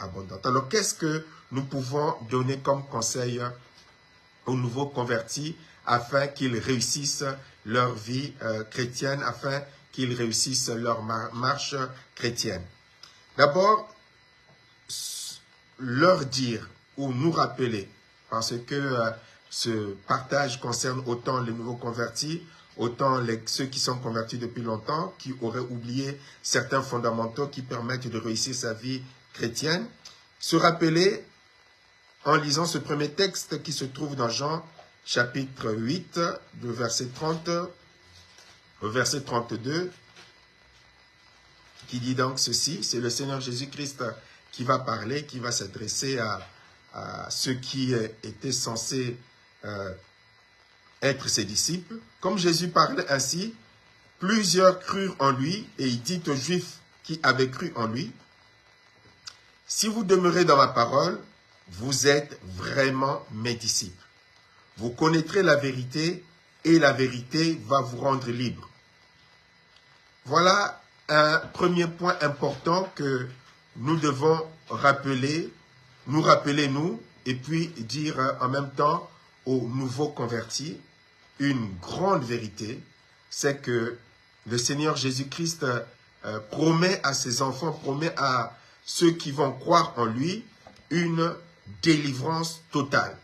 abondante. Alors, qu'est-ce que nous pouvons donner comme conseil aux nouveaux convertis afin qu'ils réussissent leur vie chrétienne, afin qu'ils réussissent leur marche chrétienne? D'abord, leur dire ou nous rappeler, parce que ce partage concerne autant les nouveaux convertis, autant ceux qui sont convertis depuis longtemps, qui auraient oublié certains fondamentaux qui permettent de réussir sa vie chrétienne. Se rappeler en lisant ce premier texte qui se trouve dans Jean chapitre 8, du verset 30 au verset 32, qui dit donc ceci: c'est le Seigneur Jésus-Christ qui va parler, qui va s'adresser à ceux qui étaient censés être ses disciples. Comme Jésus parlait ainsi, plusieurs crurent en lui, et il dit aux Juifs qui avaient cru en lui: si vous demeurez dans ma parole, vous êtes vraiment mes disciples. Vous connaîtrez la vérité, et la vérité va vous rendre libre. Voilà un premier point important que nous devons rappeler, nous, et puis dire en même temps aux nouveaux convertis une grande vérité, c'est que le Seigneur Jésus-Christ promet à ses enfants, promet à ceux qui vont croire en lui, une délivrance totale.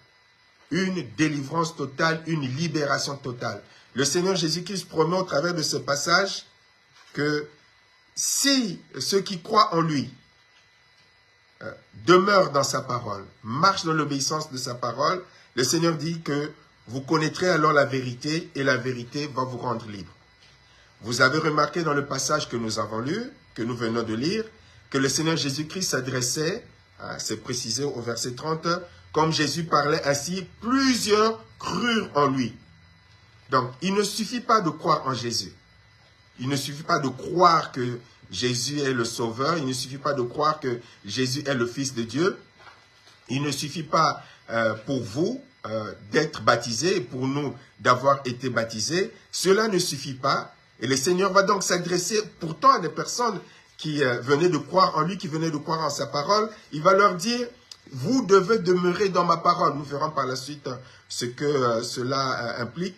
Une délivrance totale, une libération totale. Le Seigneur Jésus-Christ promet au travers de ce passage que si ceux qui croient en lui demeurent dans sa parole, marchent dans l'obéissance de sa parole, le Seigneur dit que vous connaîtrez alors la vérité et la vérité va vous rendre libre. Vous avez remarqué dans le passage que nous avons lu, que nous venons de lire, que le Seigneur Jésus-Christ s'adressait, c'est précisé au verset 30, comme Jésus parlait ainsi, plusieurs crurent en lui. Donc, il ne suffit pas de croire en Jésus. Il ne suffit pas de croire que Jésus est le Sauveur. Il ne suffit pas de croire que Jésus est le Fils de Dieu. Il ne suffit pas pour vous d'être baptisé et pour nous d'avoir été baptisés. Cela ne suffit pas. Et le Seigneur va donc s'adresser pourtant à des personnes qui venaient de croire en lui, qui venaient de croire en sa parole. Il va leur dire: vous devez demeurer dans ma parole. Nous verrons par la suite ce que cela implique.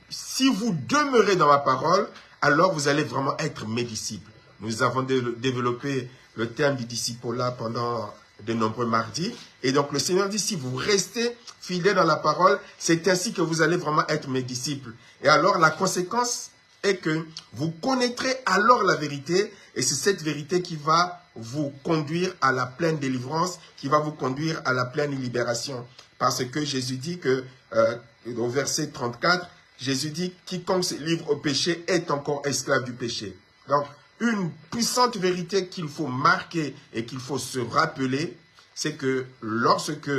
Si vous demeurez dans ma parole, alors vous allez vraiment être mes disciples. Nous avons développé le terme du disciple-là pendant de nombreux mardis. Et donc le Seigneur dit: si vous restez fidèles dans la parole, c'est ainsi que vous allez vraiment être mes disciples. Et alors la conséquence est que vous connaîtrez alors la vérité, et c'est cette vérité qui va vous conduire à la pleine délivrance, qui va vous conduire à la pleine libération. Parce que Jésus dit que, au verset 34, Jésus dit: quiconque se livre au péché est encore esclave du péché. Donc, une puissante vérité qu'il faut marquer et qu'il faut se rappeler, c'est que lorsque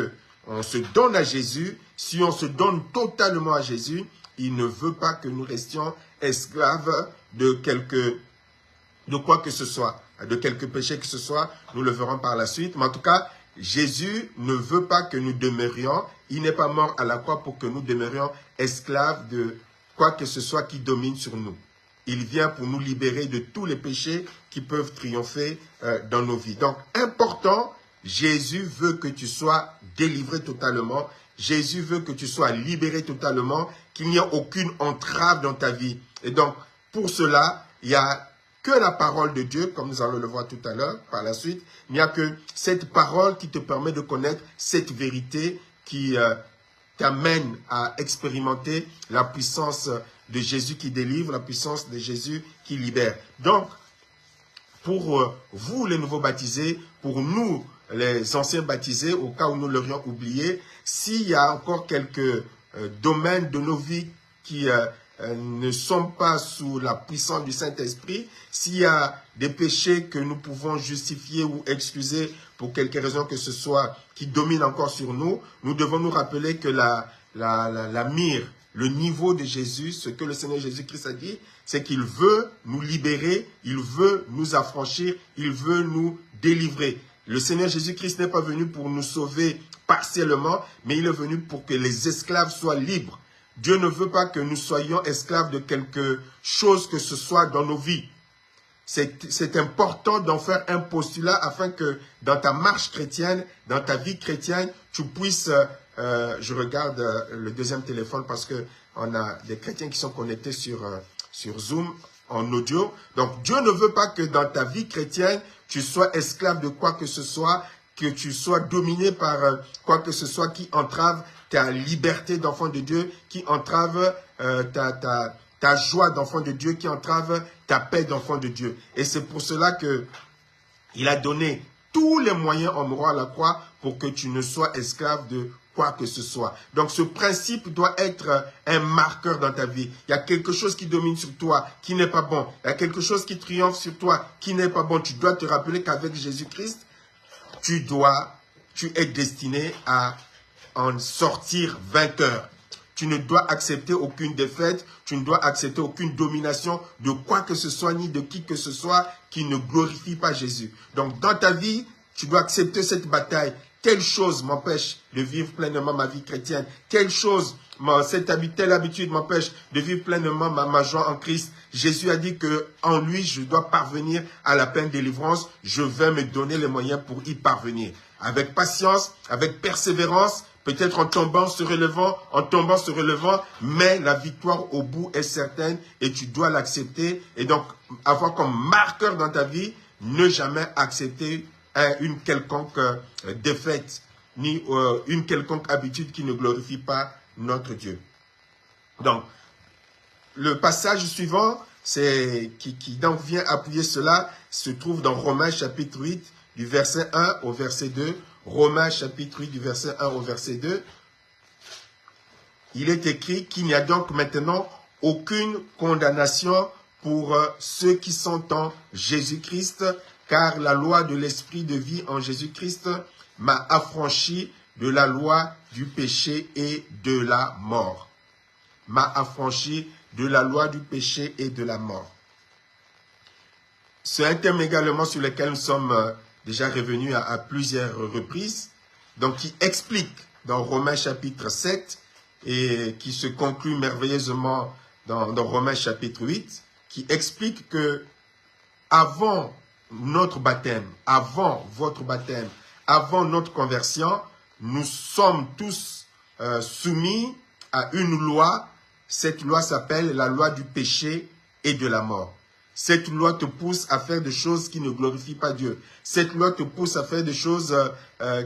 on se donne à Jésus, si on se donne totalement à Jésus, il ne veut pas que nous restions esclaves de quoi que ce soit, de quelque péché que ce soit. Nous le verrons par la suite. Mais en tout cas, Jésus ne veut pas que nous demeurions. Il n'est pas mort à la croix pour que nous demeurions esclaves de quoi que ce soit qui domine sur nous. Il vient pour nous libérer de tous les péchés qui peuvent triompher dans nos vies. Donc, important, Jésus veut que tu sois délivré totalement. Jésus veut que tu sois libéré totalement, qu'il n'y ait aucune entrave dans ta vie. Et donc, pour cela, il n'y a que la parole de Dieu, comme nous allons le voir tout à l'heure, par la suite. Il n'y a que cette parole qui te permet de connaître cette vérité qui t'amène à expérimenter la puissance de Jésus qui délivre, la puissance de Jésus qui libère. Donc, pour vous les nouveaux baptisés, pour nous les anciens baptisés, au cas où nous l'aurions oublié, s'il y a encore quelques domaines de nos vies qui ne sont pas sous la puissance du Saint-Esprit, s'il y a des péchés que nous pouvons justifier ou excuser pour quelque raison que ce soit qui domine encore sur nous, nous devons nous rappeler que la mire, le niveau de Jésus, ce que le Seigneur Jésus-Christ a dit, c'est qu'il veut nous libérer, il veut nous affranchir, il veut nous délivrer. Le Seigneur Jésus-Christ n'est pas venu pour nous sauver partiellement, mais il est venu pour que les esclaves soient libres. Dieu ne veut pas que nous soyons esclaves de quelque chose que ce soit dans nos vies. c'est important d'en faire un postulat afin que dans ta marche chrétienne, dans ta vie chrétienne, tu puisses, je regarde le deuxième téléphone parce que on a des chrétiens qui sont connectés sur Zoom en audio. Donc Dieu ne veut pas que dans ta vie chrétienne, tu sois esclave de quoi que ce soit, que tu sois dominé par quoi que ce soit qui entrave ta liberté d'enfant de Dieu, qui entrave ta joie d'enfant de Dieu, qui entrave ta paix d'enfant de Dieu. Et c'est pour cela que il a donné tous les moyens en mourant à la croix pour que tu ne sois esclave de quoi que ce soit. Donc ce principe doit être un marqueur dans ta vie. Il y a quelque chose qui domine sur toi, qui n'est pas bon. Il y a quelque chose qui triomphe sur toi, qui n'est pas bon. Tu dois te rappeler qu'avec Jésus-Christ, tu es destiné à en sortir vainqueur. Tu ne dois accepter aucune défaite, tu ne dois accepter aucune domination de quoi que ce soit, ni de qui que ce soit qui ne glorifie pas Jésus. Donc dans ta vie, tu dois accepter cette bataille. Telle chose m'empêche de vivre pleinement ma vie chrétienne. Telle chose, telle habitude m'empêche de vivre pleinement ma joie en Christ. Jésus a dit que en lui, je dois parvenir à la pleine délivrance. Je vais me donner les moyens pour y parvenir. Avec patience, avec persévérance, peut-être en tombant, se relevant, mais la victoire au bout est certaine et tu dois l'accepter. Et donc, avoir comme marqueur dans ta vie, ne jamais accepter une quelconque défaite, ni une quelconque habitude qui ne glorifie pas notre Dieu. Donc, le passage suivant, qui donc vient appuyer cela, se trouve dans Romains chapitre 8, du verset 1 au verset 2. Romains chapitre 8, du verset 1 au verset 2. Il est écrit qu'il n'y a donc maintenant aucune condamnation pour ceux qui sont en Jésus-Christ, car la loi de l'esprit de vie en Jésus-Christ m'a affranchi de la loi du péché et de la mort. M'a affranchi de la loi du péché et de la mort. C'est un thème également sur lequel nous sommes déjà revenus à plusieurs reprises, donc qui explique dans Romains chapitre 7 et qui se conclut merveilleusement dans Romains chapitre 8, qui explique que avant notre baptême, avant votre baptême, avant notre conversion, nous sommes tous soumis à une loi. Cette loi s'appelle la loi du péché et de la mort. Cette loi te pousse à faire des choses qui ne glorifient pas Dieu. Cette loi te pousse à faire des choses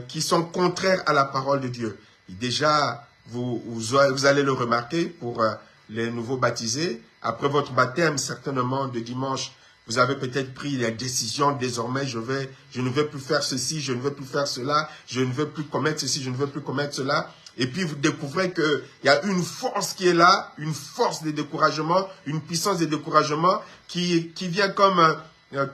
qui sont contraires à la parole de Dieu. Et déjà, vous allez le remarquer pour les nouveaux baptisés. Après votre baptême, certainement de dimanche, vous avez peut-être pris la décision, désormais, je ne vais plus faire ceci, je ne vais plus faire cela, je ne vais plus commettre ceci, je ne vais plus commettre cela. Et puis vous découvrez qu'il y a une force qui est là, une force de découragement, une puissance de découragement qui vient comme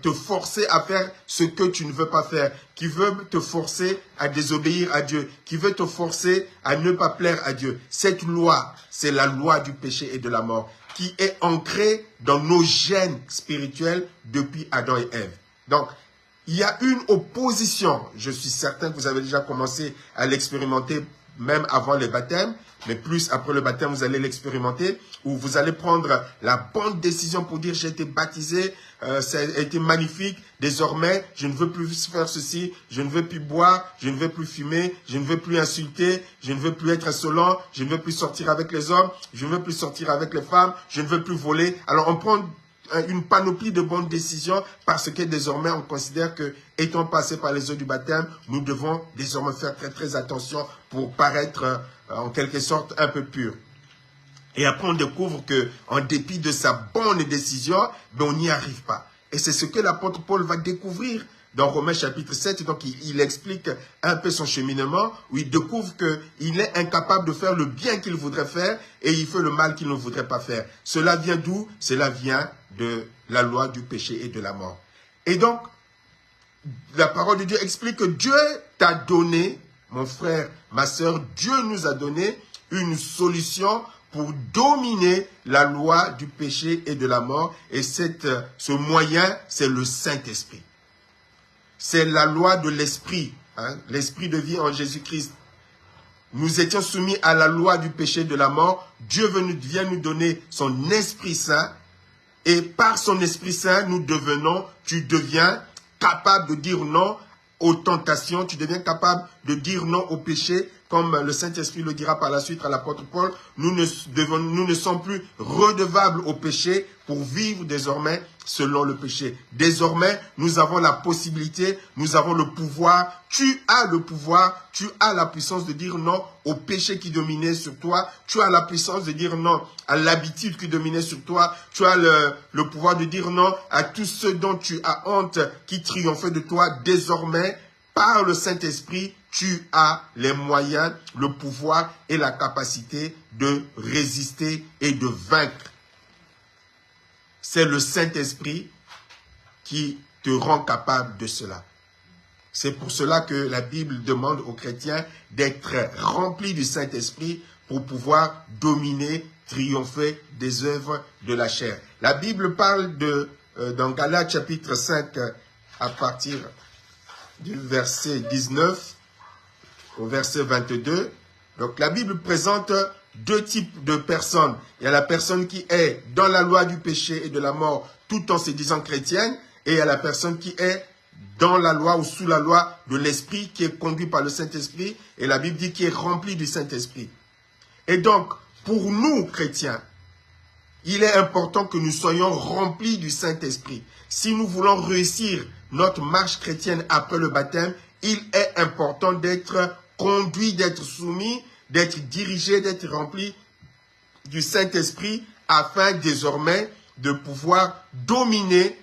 te forcer à faire ce que tu ne veux pas faire, qui veut te forcer à désobéir à Dieu, qui veut te forcer à ne pas plaire à Dieu. Cette loi, c'est la loi du péché et de la mort, qui est ancrée dans nos gènes spirituels depuis Adam et Ève. Donc, il y a une opposition. Je suis certain que vous avez déjà commencé à l'expérimenter même avant le baptême, mais plus après le baptême, vous allez l'expérimenter, où vous allez prendre la bonne décision pour dire j'ai été baptisé, ça a été magnifique, désormais je ne veux plus faire ceci, je ne veux plus boire, je ne veux plus fumer, je ne veux plus insulter, je ne veux plus être insolent, je ne veux plus sortir avec les hommes, je ne veux plus sortir avec les femmes, je ne veux plus voler. Alors on prend une panoplie de bonnes décisions parce que désormais on considère que, étant passé par les eaux du baptême, nous devons désormais faire très très attention pour paraître en quelque sorte un peu pur. Et après on découvre que, en dépit de sa bonne décision, on n'y arrive pas. Et c'est ce que l'apôtre Paul va découvrir dans Romains chapitre 7. Donc il explique un peu son cheminement, où il découvre qu'il est incapable de faire le bien qu'il voudrait faire et il fait le mal qu'il ne voudrait pas faire. Cela vient d'où? Cela vient de la loi du péché et de la mort. Et donc, la parole de Dieu explique que Dieu t'a donné, mon frère, ma sœur, Dieu nous a donné une solution pour dominer la loi du péché et de la mort. Et ce moyen, c'est le Saint-Esprit. C'est la loi de l'Esprit, hein, l'Esprit de vie en Jésus-Christ. Nous étions soumis à la loi du péché et de la mort. Dieu vient nous donner son Esprit Saint. Et par son Esprit Saint, tu deviens capable de dire non aux tentations, tu deviens capable de dire non au péché, comme le Saint-Esprit le dira par la suite à l'apôtre Paul. Nous ne sommes plus redevables au péché pour vivre désormais selon le péché. Désormais, nous avons la possibilité, nous avons le pouvoir, tu as le pouvoir, tu as la puissance de dire non au péché qui dominait sur toi, tu as la puissance de dire non à l'habitude qui dominait sur toi, tu as le pouvoir de dire non à tout ce dont tu as honte qui triomphait de toi. Désormais, par le Saint-Esprit, tu as les moyens, le pouvoir et la capacité de résister et de vaincre. C'est le Saint-Esprit qui te rend capable de cela. C'est pour cela que la Bible demande aux chrétiens d'être remplis du Saint-Esprit pour pouvoir dominer, triompher des œuvres de la chair. La Bible parle dans Galates chapitre 5, à partir du verset 19 au verset 22. Donc la Bible présente deux types de personnes. Il y a la personne qui est dans la loi du péché et de la mort tout en se disant chrétienne, et il y a la personne qui est dans la loi ou sous la loi de l'Esprit, qui est conduit par le Saint-Esprit, et la Bible dit qu'il est rempli du Saint-Esprit. Et donc, pour nous, chrétiens, il est important que nous soyons remplis du Saint-Esprit. Si nous voulons réussir notre marche chrétienne après le baptême, il est important d'être conduit, d'être soumis, d'être dirigé, d'être rempli du Saint-Esprit afin désormais de pouvoir dominer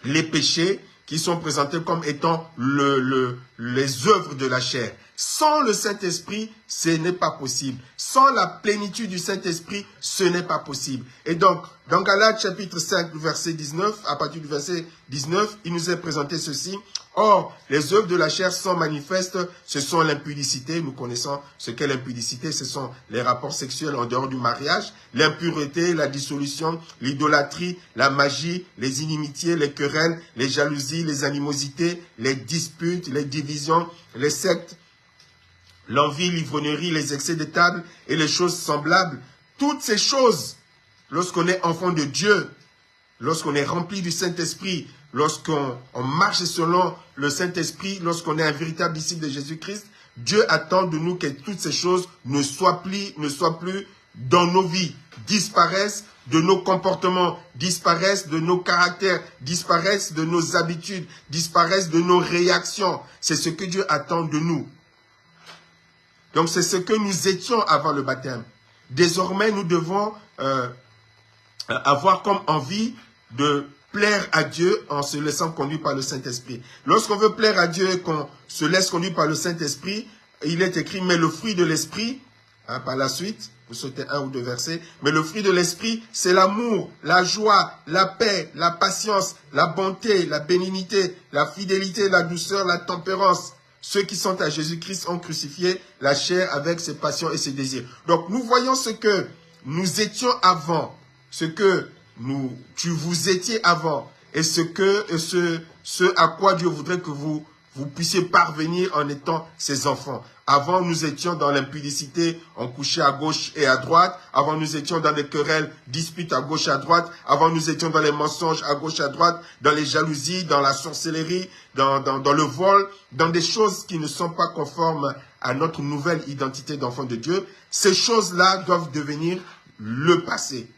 les péchés qui sont présentés comme étant les œuvres de la chair. Sans le Saint-Esprit, ce n'est pas possible. Sans la plénitude du Saint-Esprit, ce n'est pas possible. Et donc, dans Galates chapitre 5, verset 19, à partir du verset 19, il nous est présenté ceci. Or, les œuvres de la chair sont manifestes, ce sont l'impudicité. Nous connaissons ce qu'est l'impudicité, ce sont les rapports sexuels en dehors du mariage, l'impureté, la dissolution, l'idolâtrie, la magie, les inimitiés, les querelles, les jalousies, les animosités, les disputes, les divisions, les sectes, l'envie, l'ivrognerie, les excès de table et les choses semblables. Toutes ces choses, lorsqu'on est enfant de Dieu, lorsqu'on est rempli du Saint-Esprit, lorsqu'on marche selon le Saint-Esprit, lorsqu'on est un véritable disciple de Jésus-Christ, Dieu attend de nous que toutes ces choses ne soient plus dans nos vies, disparaissent de nos comportements, disparaissent de nos caractères, disparaissent de nos habitudes, disparaissent de nos réactions. C'est ce que Dieu attend de nous. Donc c'est ce que nous étions avant le baptême. Désormais, nous devons avoir comme envie de plaire à Dieu en se laissant conduire par le Saint-Esprit. Lorsqu'on veut plaire à Dieu et qu'on se laisse conduire par le Saint-Esprit, il est écrit, mais le fruit de l'Esprit, par la suite, vous sautez un ou deux versets, mais le fruit de l'Esprit, c'est l'amour, la joie, la paix, la patience, la bonté, la bénignité, la fidélité, la douceur, la tempérance. Ceux qui sont à Jésus-Christ ont crucifié la chair avec ses passions et ses désirs. Donc nous voyons ce que nous étions avant, ce que vous étiez avant, et ce à quoi Dieu voudrait que vous puissiez parvenir en étant ses enfants. Avant, nous étions dans l'impudicité, on couchait à gauche et à droite. Avant, nous étions dans des querelles, disputes à gauche et à droite. Avant, nous étions dans les mensonges à gauche et à droite, dans les jalousies, dans la sorcellerie, dans le vol, dans des choses qui ne sont pas conformes à notre nouvelle identité d'enfant de Dieu. Ces choses-là doivent devenir le passé.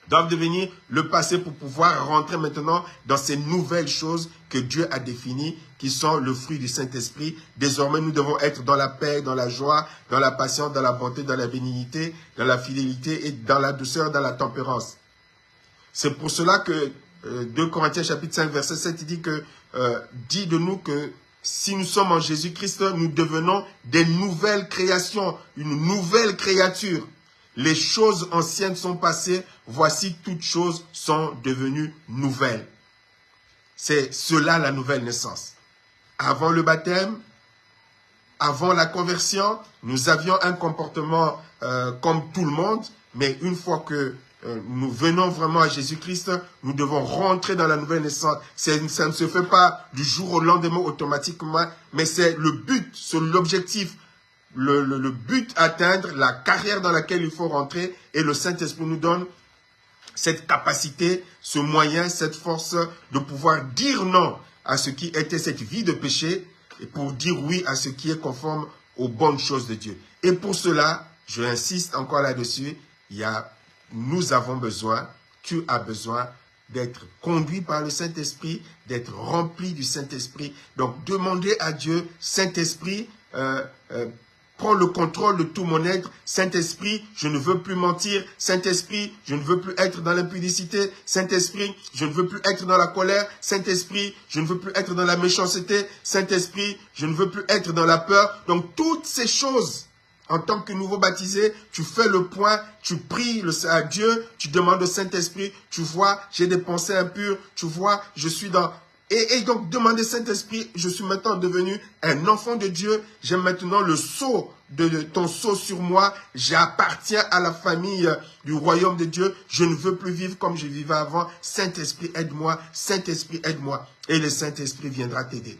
Doivent devenir le passé pour pouvoir rentrer maintenant dans ces nouvelles choses que Dieu a définies, qui sont le fruit du Saint-Esprit. Désormais, nous devons être dans la paix, dans la joie, dans la patience, dans la bonté, dans la bénignité, dans la fidélité et dans la douceur, dans la tempérance. C'est pour cela que 2 Corinthiens chapitre 5, verset 7, il dit de nous que si nous sommes en Jésus-Christ, nous devenons des nouvelles créations, une nouvelle créature. Les choses anciennes sont passées, voici toutes choses sont devenues nouvelles. C'est cela la nouvelle naissance. Avant le baptême, avant la conversion, nous avions un comportement comme tout le monde, mais une fois que nous venons vraiment à Jésus-Christ, nous devons rentrer dans la nouvelle naissance. Ça ne se fait pas du jour au lendemain automatiquement, mais c'est le but, c'est l'objectif. Le but à atteindre, la carrière dans laquelle il faut rentrer, et le Saint-Esprit nous donne cette capacité, ce moyen, cette force de pouvoir dire non à ce qui était cette vie de péché et pour dire oui à ce qui est conforme aux bonnes choses de Dieu. Et pour cela, je insiste encore là-dessus, nous avons besoin, tu as besoin d'être conduit par le Saint-Esprit, d'être rempli du Saint-Esprit. Donc, demandez à Dieu, Saint-Esprit, prends le contrôle de tout mon être. Saint-Esprit, je ne veux plus mentir. Saint-Esprit, je ne veux plus être dans l'impudicité. Saint-Esprit, je ne veux plus être dans la colère. Saint-Esprit, je ne veux plus être dans la méchanceté. Saint-Esprit, je ne veux plus être dans la peur. Donc, toutes ces choses, en tant que nouveau baptisé, tu fais le point, tu pries à Dieu, tu demandes au Saint-Esprit, tu vois, j'ai des pensées impures, tu vois, je suis dans... Et donc, demandez Saint-Esprit, je suis maintenant devenu un enfant de Dieu, j'ai maintenant le sceau ton sceau sur moi, j'appartiens à la famille du royaume de Dieu, je ne veux plus vivre comme je vivais avant, Saint-Esprit aide-moi, Saint-Esprit aide-moi, et le Saint-Esprit viendra t'aider.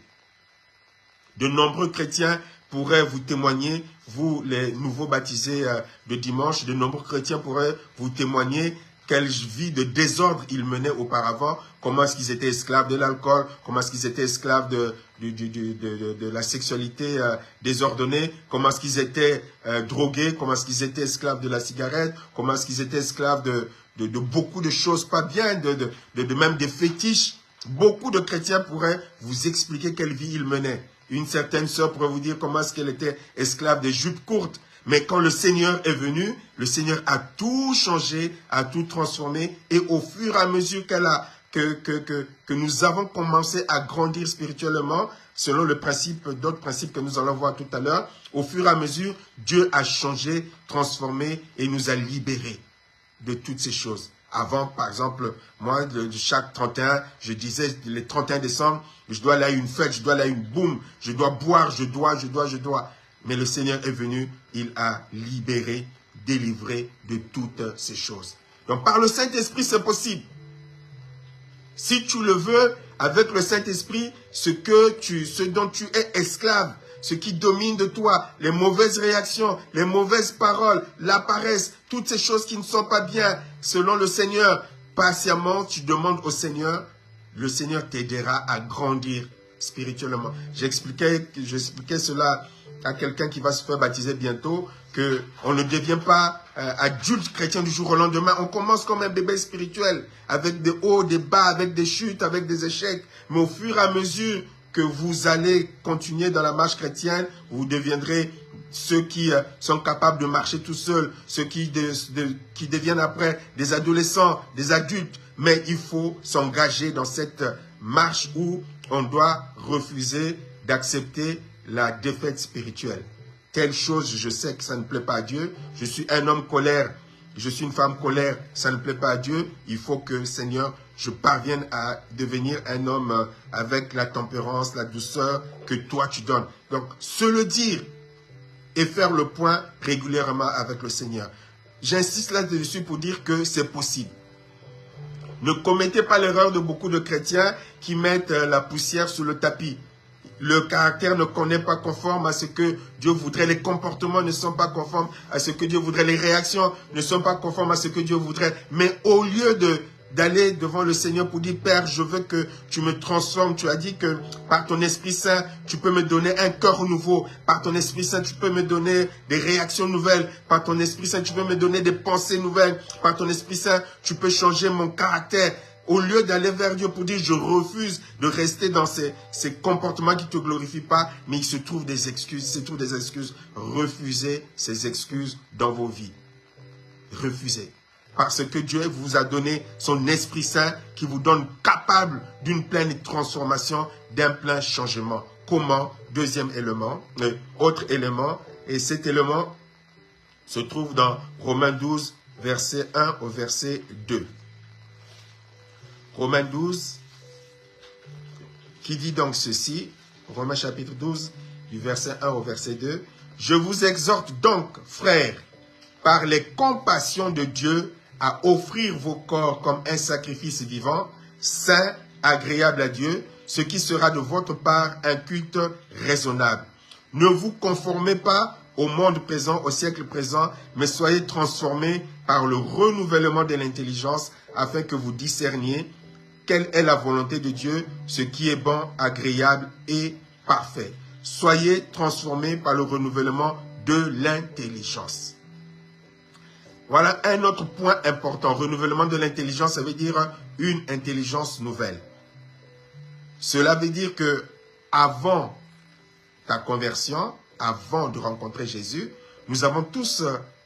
De nombreux chrétiens pourraient vous témoigner, vous les nouveaux baptisés de dimanche, de nombreux chrétiens pourraient vous témoigner quelle vie de désordre ils menaient auparavant, comment est-ce qu'ils étaient esclaves de l'alcool, comment est-ce qu'ils étaient esclaves de la sexualité désordonnée, comment est-ce qu'ils étaient drogués, comment est-ce qu'ils étaient esclaves de la cigarette, comment est-ce qu'ils étaient esclaves de beaucoup de choses pas bien, même des fétiches. Beaucoup de chrétiens pourraient vous expliquer quelle vie ils menaient. Une certaine sœur pourrait vous dire comment est-ce qu'elle était esclave des jupes courtes. Mais quand le Seigneur est venu, le Seigneur a tout changé, a tout transformé. Et au fur et à mesure que nous avons commencé à grandir spirituellement, selon le principe, d'autres principes que nous allons voir tout à l'heure, au fur et à mesure, Dieu a changé, transformé et nous a libérés de toutes ces choses. Avant, par exemple, moi, chaque 31, je disais, le 31 décembre, je dois aller à une fête, je dois aller à une boum, je dois boire, je dois. Mais le Seigneur est venu, il a libéré, délivré de toutes ces choses. Donc, par le Saint-Esprit, c'est possible. Si tu le veux, avec le Saint-Esprit, ce dont tu es esclave, ce qui domine de toi, les mauvaises réactions, les mauvaises paroles, la paresse, toutes ces choses qui ne sont pas bien, selon le Seigneur, patiemment, tu demandes au Seigneur, le Seigneur t'aidera à grandir spirituellement. J'expliquais cela à quelqu'un qui va se faire baptiser bientôt, qu'on ne devient pas adulte chrétien du jour au lendemain. On commence comme un bébé spirituel, avec des hauts, des bas, avec des chutes, avec des échecs. Mais au fur et à mesure que vous allez continuer dans la marche chrétienne, vous deviendrez ceux qui sont capables de marcher tout seuls, ceux qui deviennent après des adolescents, des adultes. Mais il faut s'engager dans cette marche où on doit refuser d'accepter la défaite spirituelle. Telle chose, je sais que ça ne plaît pas à Dieu. Je suis un homme colère, je suis une femme colère, ça ne plaît pas à Dieu. Il faut que, Seigneur, je parvienne à devenir un homme avec la tempérance, la douceur que toi tu donnes. Donc, se le dire et faire le point régulièrement avec le Seigneur. J'insiste là-dessus pour dire que c'est possible. Ne commettez pas l'erreur de beaucoup de chrétiens qui mettent la poussière sous le tapis. Le caractère ne connaît pas conforme à ce que Dieu voudrait. Les comportements ne sont pas conformes à ce que Dieu voudrait. Les réactions ne sont pas conformes à ce que Dieu voudrait. Mais au lieu d'aller devant le Seigneur pour dire, Père, je veux que tu me transformes. Tu as dit que par ton Esprit Saint, tu peux me donner un cœur nouveau. Par ton Esprit Saint, tu peux me donner des réactions nouvelles. Par ton Esprit Saint, tu peux me donner des pensées nouvelles. Par ton Esprit Saint, tu peux changer mon caractère. Au lieu d'aller vers Dieu pour dire, je refuse de rester dans ces comportements qui ne te glorifient pas, mais il se trouve des excuses. Refusez ces excuses dans vos vies. Refusez. Parce que Dieu vous a donné son Esprit Saint qui vous donne capable d'une pleine transformation, d'un plein changement. Comment? Deuxième élément, autre élément, et cet élément se trouve dans Romains 12, verset 1 au verset 2. Romains 12, qui dit donc ceci, Romains chapitre 12, du verset 1 au verset 2, « Je vous exhorte donc, frères, par les compassions de Dieu, à offrir vos corps comme un sacrifice vivant, saint, agréable à Dieu, ce qui sera de votre part un culte raisonnable. Ne vous conformez pas au monde présent, au siècle présent, mais soyez transformés par le renouvellement de l'intelligence afin que vous discerniez quelle est la volonté de Dieu, ce qui est bon, agréable et parfait. Soyez transformés par le renouvellement de l'intelligence. Voilà un autre point important. Renouvellement de l'intelligence, ça veut dire une intelligence nouvelle. Cela veut dire que avant ta conversion, avant de rencontrer Jésus, nous avons tous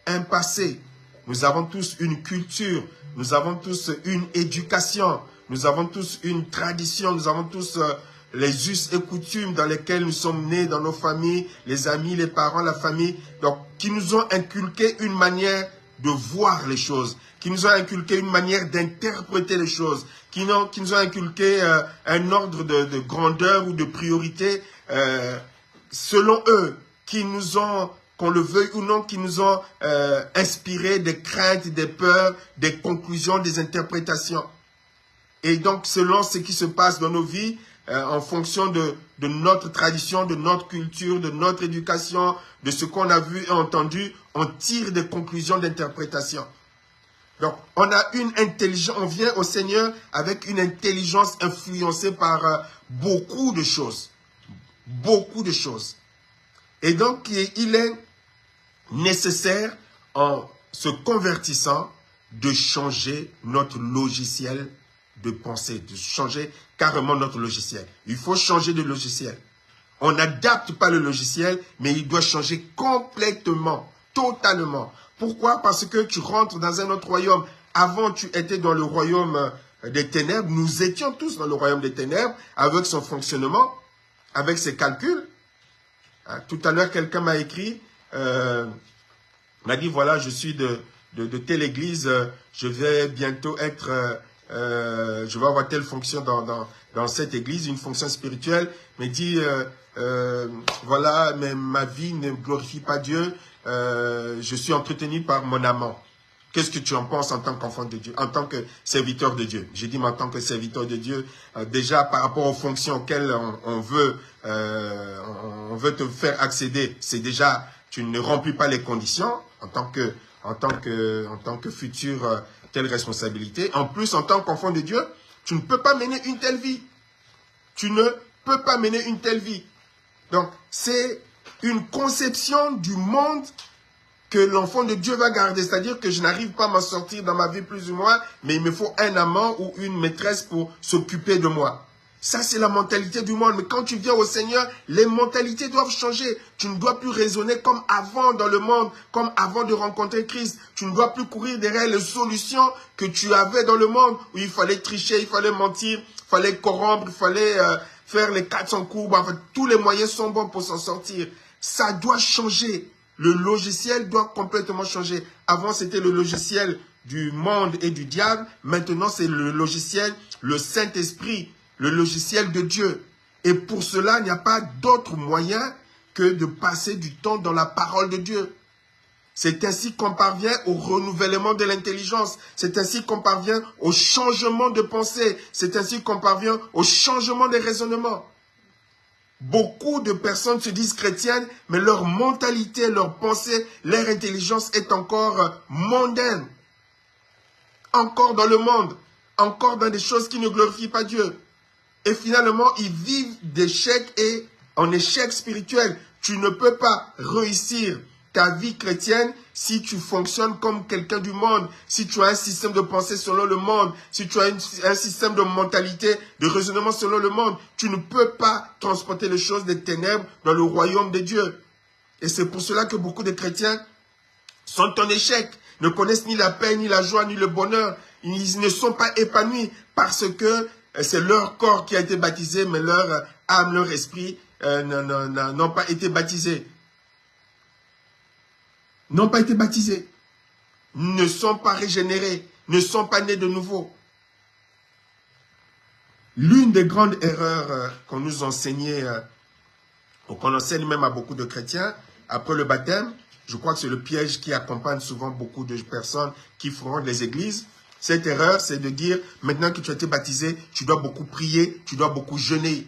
un passé, nous avons tous une culture, nous avons tous une éducation, nous avons tous une tradition, nous avons tous les us et coutumes dans lesquels nous sommes nés, dans nos familles, les amis, les parents, la famille, donc qui nous ont inculqué une manière de voir les choses, qui nous ont inculqué une manière d'interpréter les choses, qui nous ont inculqué un ordre de grandeur ou de priorité selon eux, qui nous ont, qu'on le veuille ou non, qui nous ont inspiré des craintes, des peurs, des conclusions, des interprétations. Et donc, selon ce qui se passe dans nos vies, en fonction de notre tradition, de notre culture, de notre éducation, de ce qu'on a vu et entendu, on tire des conclusions d'interprétation. Donc, on a une intelligence, on vient au Seigneur avec une intelligence influencée par beaucoup de choses. Beaucoup de choses. Et donc, il est nécessaire, en se convertissant, de changer notre logiciel de pensée, de changer carrément notre logiciel. Il faut changer de logiciel. On n'adapte pas le logiciel, mais il doit changer complètement, totalement. Pourquoi? Parce que tu rentres dans un autre royaume. Avant, tu étais dans le royaume des ténèbres. Nous étions tous dans le royaume des ténèbres, avec son fonctionnement, avec ses calculs. Tout à l'heure, quelqu'un m'a écrit, m'a dit, voilà, je suis de telle église, je vais bientôt être, je vais avoir telle fonction dans cette église, une fonction spirituelle, mais dit, voilà, mais ma vie ne glorifie pas Dieu, je suis entretenu par mon amant. Qu'est-ce que tu en penses en tant qu'enfant de Dieu, en tant que serviteur de Dieu? J'ai dit, mais en tant que serviteur de Dieu, déjà par rapport aux fonctions auxquelles on veut te faire accéder, c'est déjà, tu ne remplis pas les conditions en tant que future telle responsabilité. En plus, en tant qu'enfant de Dieu, tu ne peux pas mener une telle vie. Tu ne peux pas mener une telle vie. Donc, c'est une conception du monde que l'enfant de Dieu va garder. C'est-à-dire que je n'arrive pas à m'en sortir dans ma vie plus ou moins, mais il me faut un amant ou une maîtresse pour s'occuper de moi. Ça, c'est la mentalité du monde. Mais quand tu viens au Seigneur, les mentalités doivent changer. Tu ne dois plus raisonner comme avant dans le monde, comme avant de rencontrer Christ. Tu ne dois plus courir derrière les solutions que tu avais dans le monde, où il fallait tricher, il fallait mentir, il fallait corrompre, il fallait faire les 400 coups. En fait, tous les moyens sont bons pour s'en sortir. Ça doit changer. Le logiciel doit complètement changer. Avant, c'était le logiciel du monde et du diable. Maintenant, c'est le logiciel, le Saint-Esprit, le logiciel de Dieu. Et pour cela, il n'y a pas d'autre moyen que de passer du temps dans la parole de Dieu. C'est ainsi qu'on parvient au renouvellement de l'intelligence. C'est ainsi qu'on parvient au changement de pensée. C'est ainsi qu'on parvient au changement des raisonnements. Beaucoup de personnes se disent chrétiennes, mais leur mentalité, leur pensée, leur intelligence est encore mondaine. Encore dans le monde. Encore dans des choses qui ne glorifient pas Dieu. Et finalement, ils vivent d'échecs et en échec spirituel. Tu ne peux pas réussir ta vie chrétienne si tu fonctionnes comme quelqu'un du monde, si tu as un système de pensée selon le monde, si tu as un système de mentalité, de raisonnement selon le monde, tu ne peux pas transporter les choses des ténèbres dans le royaume de Dieu. Et c'est pour cela que beaucoup de chrétiens sont en échec, ne connaissent ni la paix, ni la joie, ni le bonheur. Ils ne sont pas épanouis parce que c'est leur corps qui a été baptisé, mais leur âme, leur esprit n'ont pas été baptisés. N'ont pas été baptisés, ne sont pas régénérés, ne sont pas nés de nouveau. L'une des grandes erreurs qu'on nous enseignait, ou qu'on enseigne même à beaucoup de chrétiens, après le baptême, je crois que c'est le piège qui accompagne souvent beaucoup de personnes qui fréquentent les églises. Cette erreur, c'est de dire, maintenant que tu as été baptisé, tu dois beaucoup prier, tu dois beaucoup jeûner.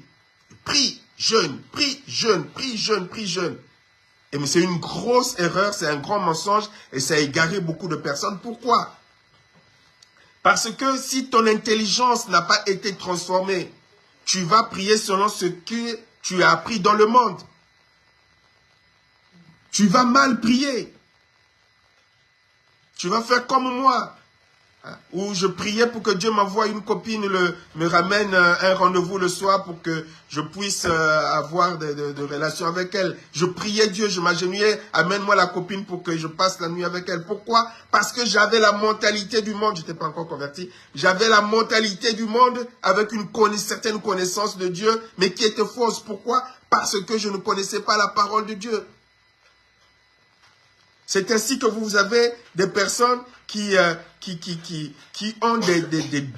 Prie, jeûne, prie, jeûne, prie, jeûne, prie, jeûne. Et c'est une grosse erreur, c'est un grand mensonge et ça a égaré beaucoup de personnes. Pourquoi? Parce que si ton intelligence n'a pas été transformée, tu vas prier selon ce que tu as appris dans le monde. Tu vas mal prier. Tu vas faire comme moi, où je priais pour que Dieu m'envoie une copine, me ramène un rendez-vous le soir pour que je puisse avoir de relations avec elle. Je priais Dieu, je m'agenouillais, amène-moi la copine pour que je passe la nuit avec elle. Pourquoi? Parce que j'avais la mentalité du monde, je n'étais pas encore converti, j'avais la mentalité du monde avec une certaine connaissance de Dieu, mais qui était fausse. Pourquoi? Parce que je ne connaissais pas la parole de Dieu. C'est ainsi que vous avez des personnes qui ont des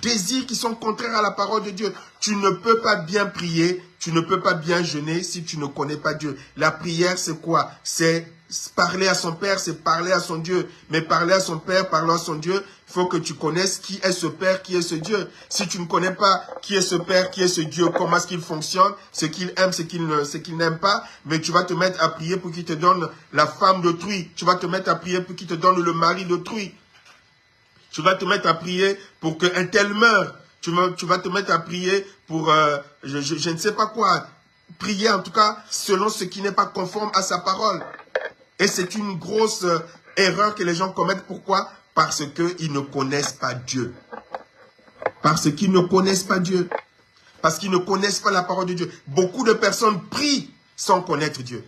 désirs qui sont contraires à la parole de Dieu. Tu ne peux pas bien prier, tu ne peux pas bien jeûner si tu ne connais pas Dieu. La prière, c'est quoi? C'est parler à son Père, c'est parler à son Dieu. Mais parler à son Père, parler à son Dieu, il faut que tu connaisses qui est ce Père, qui est ce Dieu. Si tu ne connais pas qui est ce Père, qui est ce Dieu, comment est-ce qu'il fonctionne, ce qu'il aime, ce qu'il n'aime pas, mais tu vas te mettre à prier pour qu'il te donne la femme d'autrui. Tu vas te mettre à prier pour qu'il te donne le mari d'autrui. Tu vas te mettre à prier pour qu'un tel meure. Tu vas te mettre à prier pour, je ne sais pas quoi. Prier en tout cas selon ce qui n'est pas conforme à sa parole. Et c'est une grosse erreur que les gens commettent. Pourquoi? Parce qu'ils ne connaissent pas Dieu. Parce qu'ils ne connaissent pas Dieu. Parce qu'ils ne connaissent pas la parole de Dieu. Beaucoup de personnes prient sans connaître Dieu.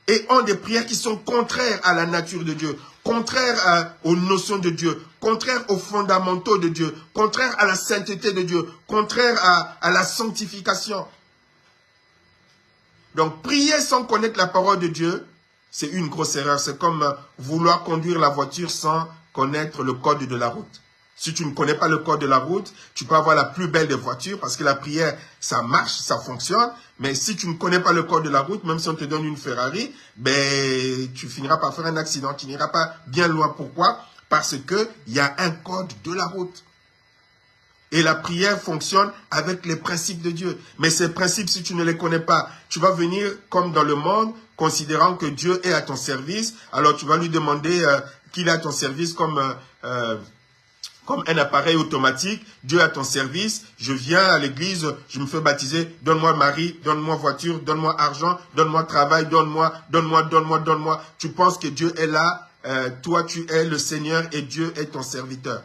Et ont des prières qui sont contraires à la nature de Dieu, contraires aux notions de Dieu, contraires aux fondamentaux de Dieu, contraires à la sainteté de Dieu, contraires à la sanctification. Donc, prier sans connaître la parole de Dieu, c'est une grosse erreur. C'est comme vouloir conduire la voiture sans connaître le code de la route. Si tu ne connais pas le code de la route, tu peux avoir la plus belle des voitures parce que la prière, ça marche, ça fonctionne. Mais si tu ne connais pas le code de la route, même si on te donne une Ferrari, ben, tu finiras par faire un accident. Tu n'iras pas bien loin. Pourquoi? Parce qu'il y a un code de la route. Et la prière fonctionne avec les principes de Dieu. Mais ces principes, si tu ne les connais pas, tu vas venir comme dans le monde, considérant que Dieu est à ton service. Alors tu vas lui demander qu'il est à ton service comme un appareil automatique. Dieu est à ton service. Je viens à l'église, je me fais baptiser. Donne-moi mari, donne-moi voiture, donne-moi argent, donne-moi travail, donne-moi. Tu penses que Dieu est là. Toi, tu es le Seigneur et Dieu est ton serviteur.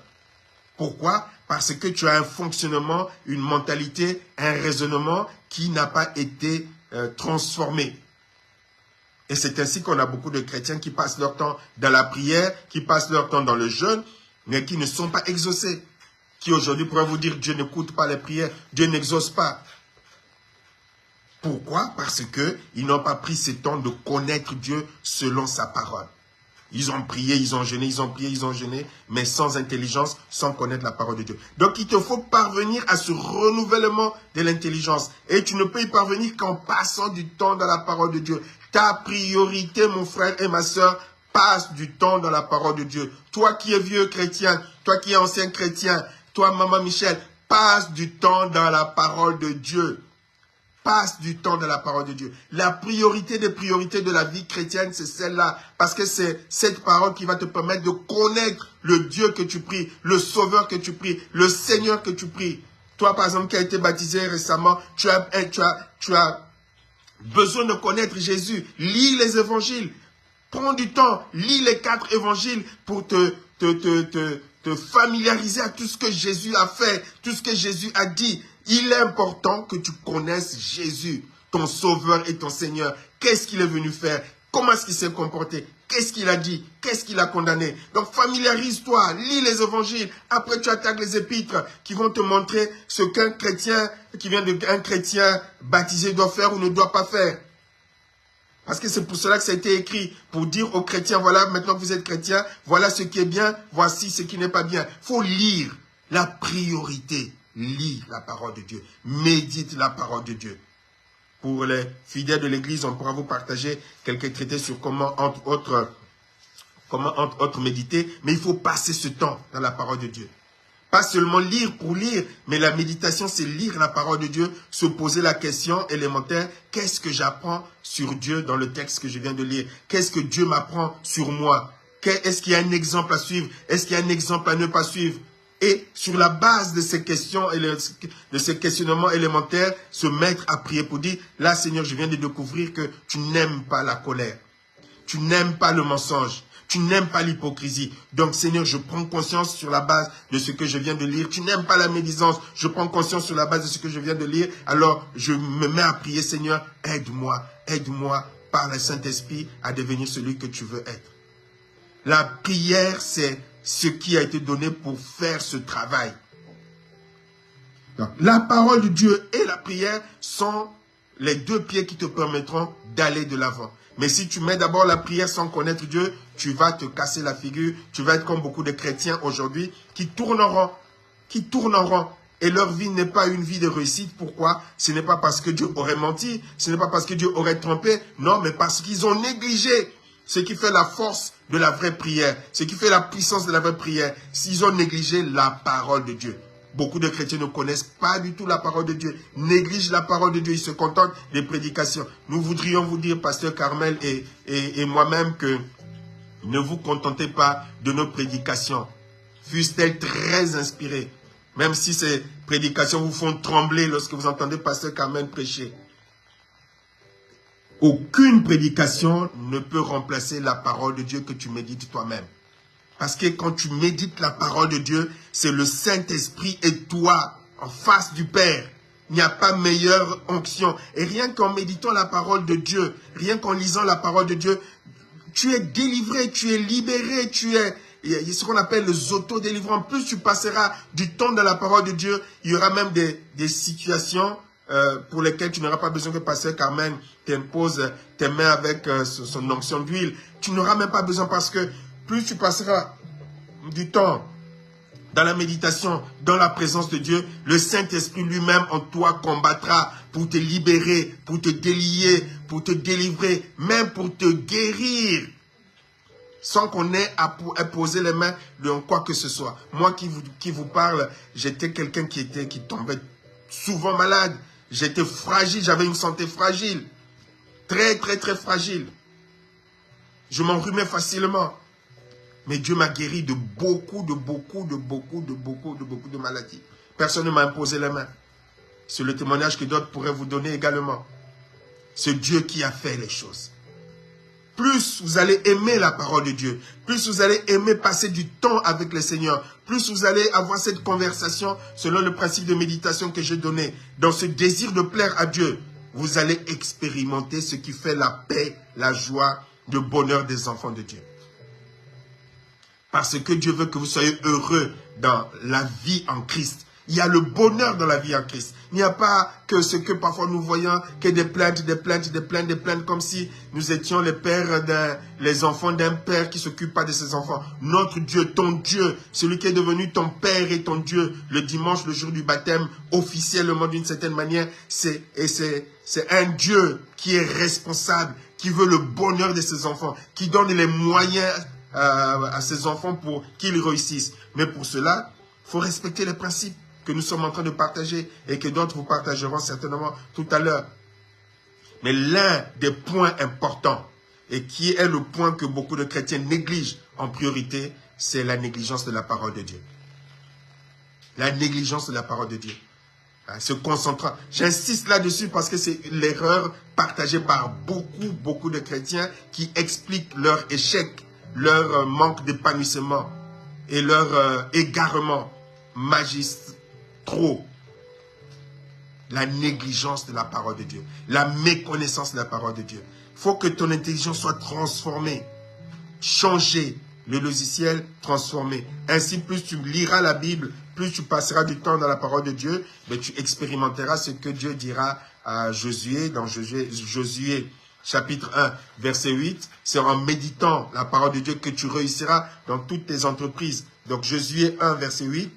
Pourquoi? Parce que tu as un fonctionnement, une mentalité, un raisonnement qui n'a pas été transformé. Et c'est ainsi qu'on a beaucoup de chrétiens qui passent leur temps dans la prière, qui passent leur temps dans le jeûne, mais qui ne sont pas exaucés. Qui aujourd'hui pourraient vous dire, Dieu n'écoute pas les prières, Dieu n'exauce pas. Pourquoi? Parce qu'ils n'ont pas pris ce temps de connaître Dieu selon sa parole. Ils ont prié, ils ont jeûné, ils ont prié, ils ont jeûné, mais sans intelligence, sans connaître la parole de Dieu. Donc, il te faut parvenir à ce renouvellement de l'intelligence. Et tu ne peux y parvenir qu'en passant du temps dans la parole de Dieu. Ta priorité, mon frère et ma sœur, passe du temps dans la parole de Dieu. Toi qui es vieux chrétien, toi qui es ancien chrétien, toi, maman Michel, passe du temps dans la parole de Dieu. Passe du temps dans la parole de Dieu. La priorité des priorités de la vie chrétienne, c'est celle-là. Parce que c'est cette parole qui va te permettre de connaître le Dieu que tu pries, le Sauveur que tu pries, le Seigneur que tu pries. Toi, par exemple, qui as été baptisé récemment, tu as besoin de connaître Jésus. Lis les évangiles. Prends du temps, lis les 4 évangiles pour te familiariser à tout ce que Jésus a fait, tout ce que Jésus a dit. Il est important que tu connaisses Jésus, ton Sauveur et ton Seigneur. Qu'est-ce qu'il est venu faire? Comment est-ce qu'il s'est comporté? Qu'est-ce qu'il a dit? Qu'est-ce qu'il a condamné? Donc familiarise-toi, lis les évangiles. Après tu attaques les épîtres qui vont te montrer ce qu'un chrétien baptisé doit faire ou ne doit pas faire. Parce que c'est pour cela que ça a été écrit, pour dire aux chrétiens, voilà, maintenant que vous êtes chrétiens, voilà ce qui est bien, voici ce qui n'est pas bien. Il faut lire la priorité. Lis la parole de Dieu. Médite la parole de Dieu. Pour les fidèles de l'Église, on pourra vous partager quelques traités sur comment, entre autres, méditer. Mais il faut passer ce temps dans la parole de Dieu. Pas seulement lire pour lire, mais la méditation, c'est lire la parole de Dieu, se poser la question élémentaire, qu'est-ce que j'apprends sur Dieu dans le texte que je viens de lire? Qu'est-ce que Dieu m'apprend sur moi? Est-ce qu'il y a un exemple à suivre? Est-ce qu'il y a un exemple à ne pas suivre? Et sur la base de ces questions et de ces questionnements élémentaires, se mettre à prier pour dire, là Seigneur, je viens de découvrir que tu n'aimes pas la colère. Tu n'aimes pas le mensonge. Tu n'aimes pas l'hypocrisie. Donc Seigneur, je prends conscience sur la base de ce que je viens de lire. Tu n'aimes pas la médisance. Je prends conscience sur la base de ce que je viens de lire. Alors je me mets à prier, Seigneur, aide-moi. Aide-moi par le Saint-Esprit à devenir celui que tu veux être. La prière, c'est ce qui a été donné pour faire ce travail. Donc, la parole de Dieu et la prière sont les deux pieds qui te permettront d'aller de l'avant. Mais si tu mets d'abord la prière sans connaître Dieu, tu vas te casser la figure. Tu vas être comme beaucoup de chrétiens aujourd'hui qui tourneront. Et leur vie n'est pas une vie de réussite. Pourquoi? Ce n'est pas parce que Dieu aurait menti. Ce n'est pas parce que Dieu aurait trompé. Non, mais parce qu'ils ont négligé ce qui fait la force de la vraie prière, ce qui fait la puissance de la vraie prière, s'ils ont négligé la parole de Dieu. Beaucoup de chrétiens ne connaissent pas du tout la parole de Dieu, négligent la parole de Dieu, ils se contentent des prédications. Nous voudrions vous dire, pasteur Carmel et moi-même, que ne vous contentez pas de nos prédications, fussent-elles très inspirées, même si ces prédications vous font trembler lorsque vous entendez pasteur Carmel prêcher. Aucune prédication ne peut remplacer la parole de Dieu que tu médites toi-même. Parce que quand tu médites la parole de Dieu, c'est le Saint-Esprit et toi en face du Père. Il n'y a pas meilleure onction. Et rien qu'en méditant la parole de Dieu, rien qu'en lisant la parole de Dieu, tu es délivré, tu es libéré, tu es ce qu'on appelle les autodélivrants. Plus tu passeras du temps dans la parole de Dieu, il y aura même des situations pour lesquelles tu n'auras pas besoin que pasteur Carmen t'impose tes mains avec son onction d'huile. Tu n'auras même pas besoin parce que plus tu passeras du temps dans la méditation, dans la présence de Dieu, le Saint-Esprit lui-même en toi combattra pour te libérer, pour te délier, pour te délivrer, même pour te guérir, sans qu'on ait à poser les mains dans quoi que ce soit. Moi qui vous parle, j'étais quelqu'un qui tombait souvent malade. J'étais fragile, j'avais une santé fragile. Très, très, très fragile. Je m'enrhumais facilement. Mais Dieu m'a guéri de beaucoup de maladies. Personne ne m'a imposé les mains. C'est le témoignage que d'autres pourraient vous donner également. C'est Dieu qui a fait les choses. Plus vous allez aimer la parole de Dieu, plus vous allez aimer passer du temps avec le Seigneur, plus vous allez avoir cette conversation selon le principe de méditation que j'ai donné, dans ce désir de plaire à Dieu, vous allez expérimenter ce qui fait la paix, la joie, le bonheur des enfants de Dieu. Parce que Dieu veut que vous soyez heureux dans la vie en Christ. Il y a le bonheur dans la vie en Christ. Il n'y a pas que ce que parfois nous voyons, que des plaintes, comme si nous étions les enfants d'un père qui ne s'occupe pas de ses enfants. Notre Dieu, ton Dieu, celui qui est devenu ton père et ton Dieu, le dimanche, le jour du baptême, officiellement d'une certaine manière, c'est un Dieu qui est responsable, qui veut le bonheur de ses enfants, qui donne les moyens à ses enfants pour qu'ils réussissent. Mais pour cela, il faut respecter les principes que nous sommes en train de partager et que d'autres vous partageront certainement tout à l'heure. Mais l'un des points importants, et qui est le point que beaucoup de chrétiens négligent en priorité, c'est la négligence de la parole de Dieu. La négligence de la parole de Dieu. Se concentrant. J'insiste là-dessus parce que c'est l'erreur partagée par beaucoup de chrétiens qui expliquent leur échec, leur manque d'épanouissement et leur égarement magistraux. La négligence de la parole de Dieu, la méconnaissance de la parole de Dieu. Il faut que ton intelligence soit transformée, changée, le logiciel transformé. Ainsi, plus tu liras la Bible, plus tu passeras du temps dans la parole de Dieu, mais tu expérimenteras ce que Dieu dira à Josué, dans Josué chapitre 1, verset 8. C'est en méditant la parole de Dieu que tu réussiras dans toutes tes entreprises. Donc Josué 1, verset 8.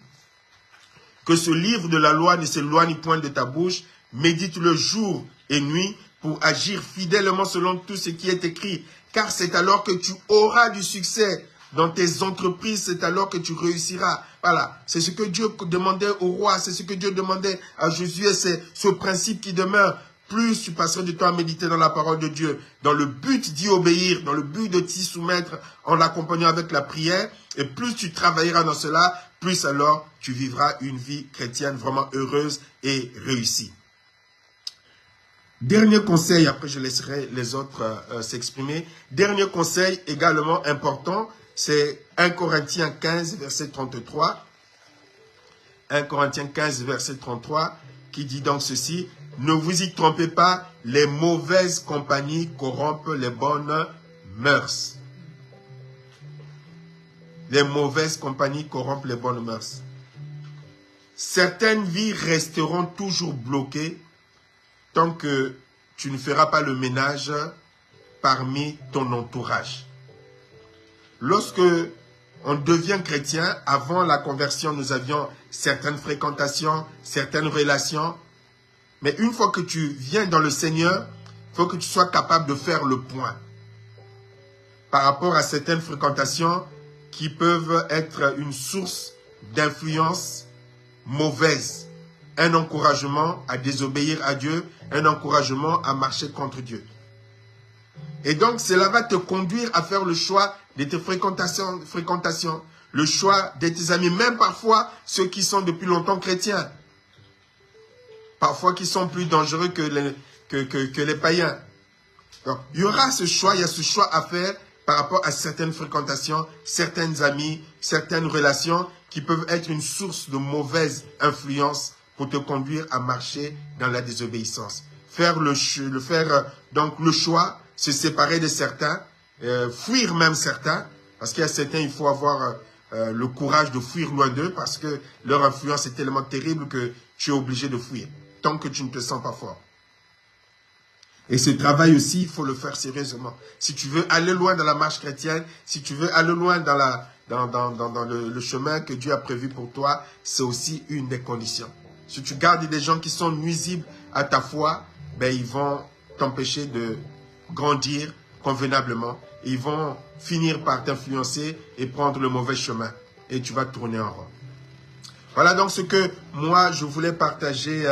Que ce livre de la loi ne s'éloigne point de ta bouche, médite-le jour et nuit pour agir fidèlement selon tout ce qui est écrit, car c'est alors que tu auras du succès. dans tes entreprises, c'est alors que tu réussiras. Voilà, c'est ce que Dieu demandait au roi, c'est ce que Dieu demandait à Josué, c'est ce principe qui demeure. Plus tu passeras du temps à méditer dans la parole de Dieu, dans le but d'y obéir, dans le but de t'y soumettre en l'accompagnant avec la prière, et plus tu travailleras dans cela, plus alors tu vivras une vie chrétienne vraiment heureuse et réussie. Dernier conseil, après je laisserai les autres s'exprimer. Dernier conseil également important, c'est 1 Corinthiens 15, verset 33. 1 Corinthiens 15, verset 33, qui dit donc ceci: ne vous y trompez pas, les mauvaises compagnies corrompent les bonnes mœurs. Les mauvaises compagnies corrompent les bonnes mœurs. Certaines vies resteront toujours bloquées tant que tu ne feras pas le ménage parmi ton entourage. Lorsque on devient chrétien, avant la conversion, nous avions certaines fréquentations, certaines relations. Mais une fois que tu viens dans le Seigneur, il faut que tu sois capable de faire le point par rapport à certaines fréquentations qui peuvent être une source d'influence mauvaise, un encouragement à désobéir à Dieu, un encouragement à marcher contre Dieu. Et donc, cela va te conduire à faire le choix de tes fréquentations, le choix de tes amis, même parfois ceux qui sont depuis longtemps chrétiens. Parfois qui sont plus dangereux que les païens. Donc, il y aura ce choix, il y a ce choix à faire par rapport à certaines fréquentations, certains amis, certaines relations qui peuvent être une source de mauvaise influence pour te conduire à marcher dans la désobéissance. Faire le choix, se séparer de certains, fuir même certains, parce qu'il y a certains, il faut avoir le courage de fuir loin d'eux parce que leur influence est tellement terrible que tu es obligé de fuir, tant que tu ne te sens pas fort. Et ce travail aussi, il faut le faire sérieusement. Si tu veux aller loin dans la marche chrétienne, si tu veux aller loin dans le chemin que Dieu a prévu pour toi, c'est aussi une des conditions. Si tu gardes des gens qui sont nuisibles à ta foi, ben ils vont t'empêcher de grandir convenablement. Ils vont finir par t'influencer et prendre le mauvais chemin. Et tu vas tourner en rond. Voilà donc ce que moi, je voulais partager